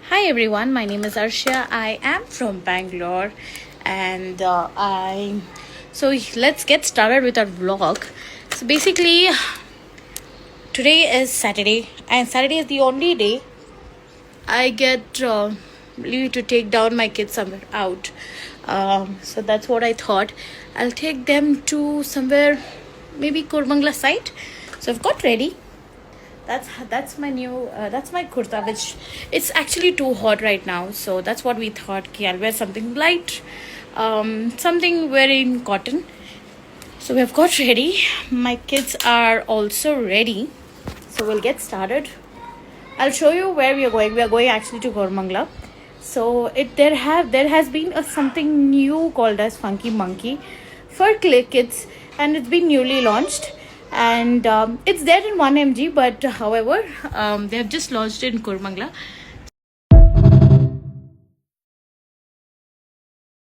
Hi everyone, my name is Arshia. I am from Bangalore, and let's get started with our vlog. So basically, today is Saturday, and Saturday is the only day I get leave to take down my kids somewhere out. So that's what I thought. I'll take them to somewhere, maybe Korbangla side. So I've got ready. That's my new that's my kurta, which it's actually too hot right now, so that's what we thought, okay, I'll wear something light, something wearing cotton. So we have got ready. My kids are also ready, so we'll get started. I'll show you where we are going. We are going actually to Gormangla. So there has been a something new called as Funky Monkey for kids, and it's been newly launched. And it's there in 1 mg, but however, they have just launched it in Kurmangla.